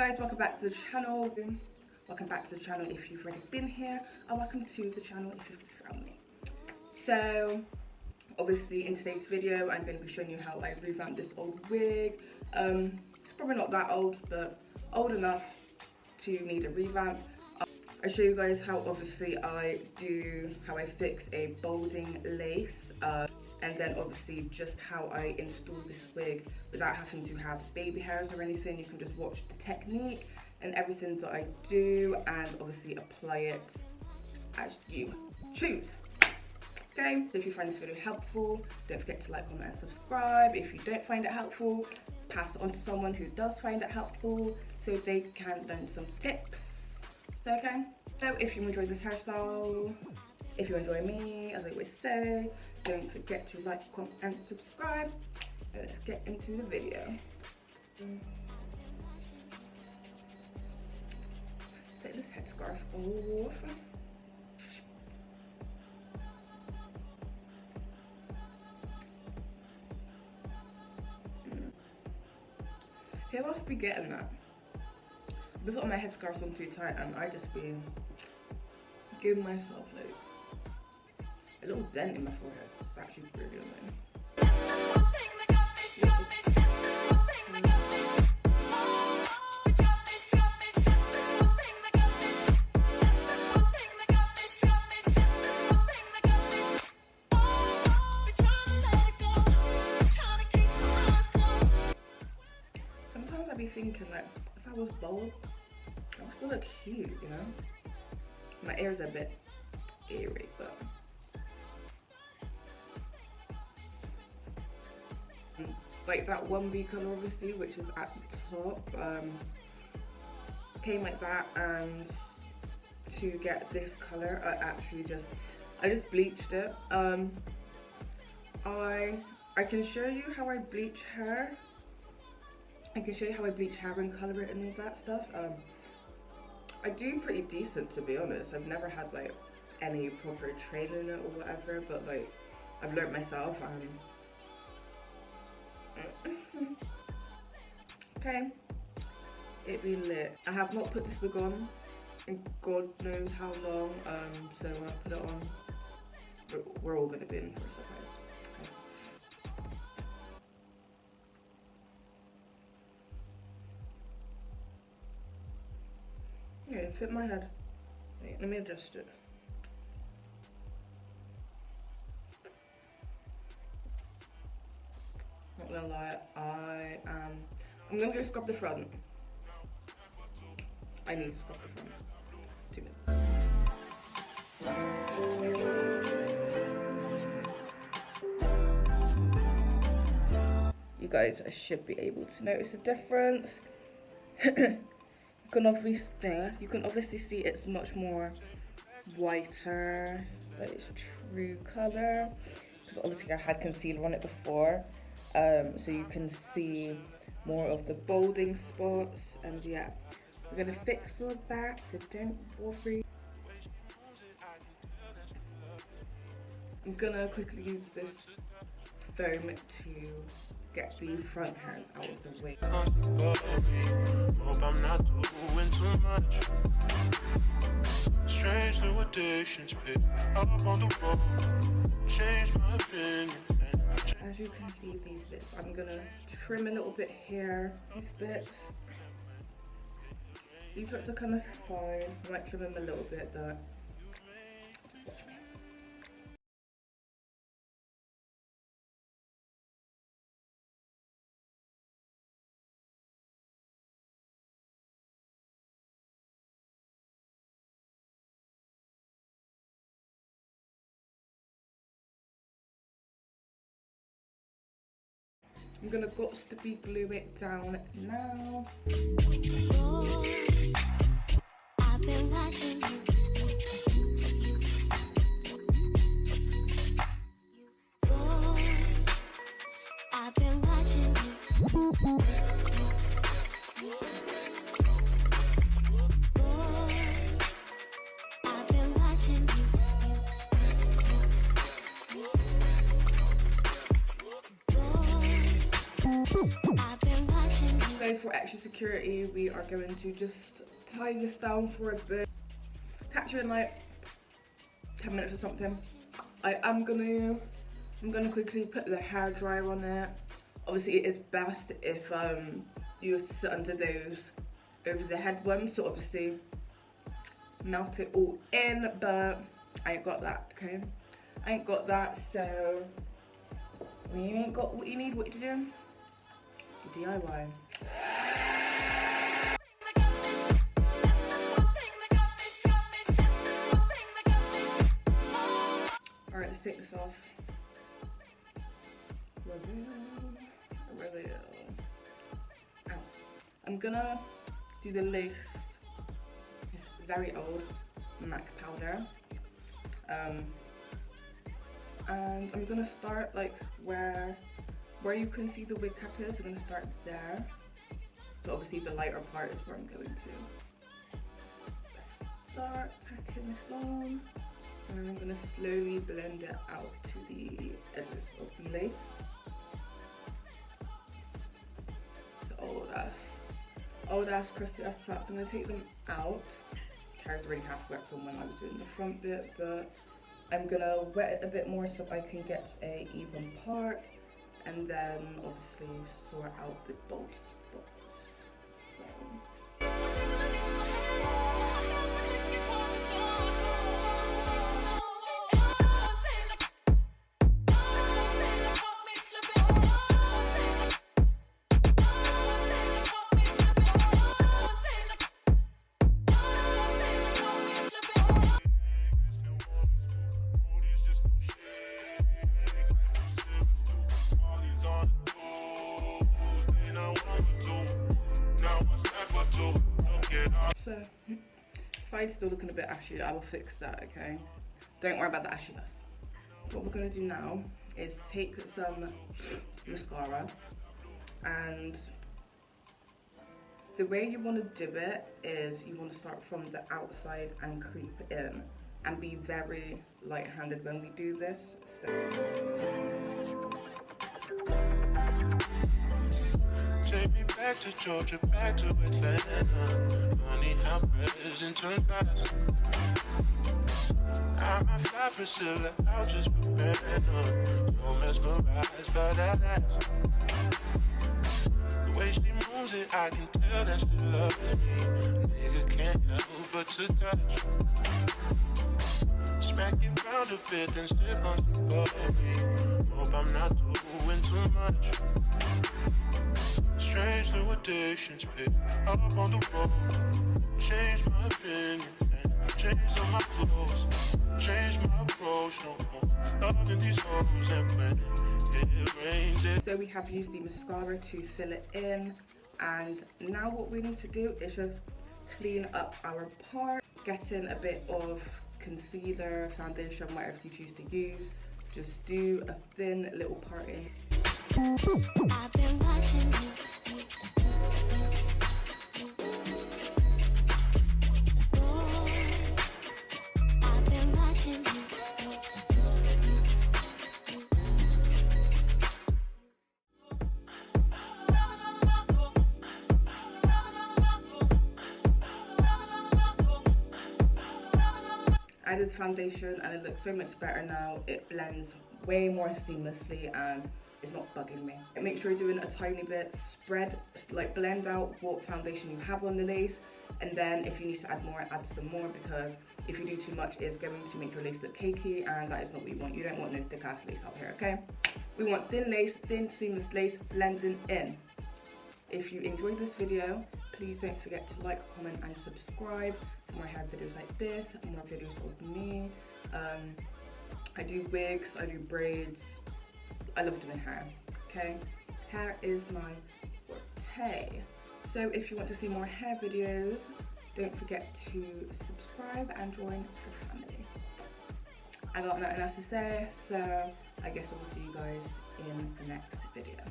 guys, welcome back to the channel. Welcome back to the channel if you've already been here, and welcome to the channel if you've just found me. So obviously in today's video I'm going to be showing you how I revamped this old wig. It's probably not that old, but old enough to need a revamp. I show you guys how obviously I fix a balding lace, and then obviously just how I install this wig without having to have baby hairs or anything. You can just watch the technique and everything that I do, and obviously apply it as you choose. Okay, so if you find this video helpful, don't forget to like, comment and subscribe. If you don't find it helpful, pass it on to someone who does find it helpful so they can learn some tips. Okay, so if you enjoyed this hairstyle, if you enjoy me, as I always say, don't forget to like, comment and subscribe. And let's get into the video. Let's take this headscarf off. Who else be getting that? I've been putting my headscarves on too tight and I just be giving myself like a little dent in my forehead. It's actually really annoying. Sometimes I be thinking like, if I was bald, I would still look cute, you know? My ears are a bit eerie, but like that 1B color obviously, which is at the top, came like that, and to get this color I just bleached it. I can show you how I bleach hair. I can show you how I bleach hair and color it and all that stuff. I do pretty decent, to be honest. I've never had like any proper training in it or whatever, but like I've learned myself and okay, it be lit. I have not put this wig on in God knows how long, so when I put it on, we're all gonna be in for a surprise. Okay. Yeah, it fit my head. Wait, let me adjust it. Not gonna lie, I'm gonna go scrub the front. I need to scrub the front. 2 minutes. You guys should be able to notice the difference. You can obviously see it's much more whiter, but it's true color. Because obviously I had concealer on it before. So you can see more of the balding spots, and yeah, we're gonna fix all of that, so don't worry. I'm gonna quickly use this foam to get the front hairs out of the way. Hope I'm not doing too much. Strange new addictions pick up on the road. Change my opinion. As you can see, these bits, I'm gonna trim a little bit here. These bits are kind of fine. I might trim them a little bit, but just watch me. I'm gonna be glue it down now. Oh, I've been watching you. Oh, I've been watching you. Oh, I've been watching you. So for extra security, we are going to just tie this down for a bit. Catch you in like 10 minutes or something. I'm gonna quickly put the hair dryer on it. Obviously it is best if you sit under those over the head ones, so obviously melt it all in, but I ain't got that, okay? I ain't got that, so when you ain't got what you need, what you do? You DIY. Alright, let's take this off. Reveal. Ow. I'm gonna do the lace. It's very old MAC powder. And I'm gonna start like where you can see the wig cap is. I'm gonna start there. So obviously the lighter part is where I'm going to start packing this on. And I'm gonna slowly blend it out to the edges of the lace. It's old ass crusty ass plaits. I'm gonna take them out. Hair's already half wet from when I was doing the front bit, but I'm gonna wet it a bit more so I can get a even part, and then obviously sort out the bald spots. So. So, side's still looking a bit ashy. I will fix that, okay? Don't worry about the ashiness. What we're gonna do now is take some mascara, and the way you want to do it is you want to start from the outside and creep in, and be very light-handed when we do this. So. Take me back to Georgia, back to Atlanta. Funny how present turns past. I'm a fly Priscilla, I'll just be better. So mesmerized by that ass. The way she moves it, I can tell that she loves me. Nigga can't help but to touch. Smack it round a bit, then sit on some bubble. Hope I'm not doing too much. Strange new addictions pick up on the road. Change my opinion and change all my flows. Change my approach, no more loving these hoes. And when it rains So we have used the mascara to fill it in, and now what we need to do is just clean up our part, get in a bit of concealer, foundation, whatever you choose to use. Just do a thin little part in. I've been watching you. I've been watching you. I did foundation and it looks so much better now. It blends way more seamlessly and it's not bugging me. And make sure you're doing a tiny bit, spread, like blend out what foundation you have on the lace, and then if you need to add more, add some more, because if you do too much, it's going to make your lace look cakey, and that is not what you want. You don't want no thick ass lace out here, okay? We want thin lace, thin seamless lace blending in. If you enjoyed this video, please don't forget to like, comment and subscribe for more hair videos like this, more videos of me. I do wigs, I do braids. I love doing hair, okay? Hair is my forte. So if you want to see more hair videos, don't forget to subscribe and join the family. I got nothing else to say, so I guess I will see you guys in the next video.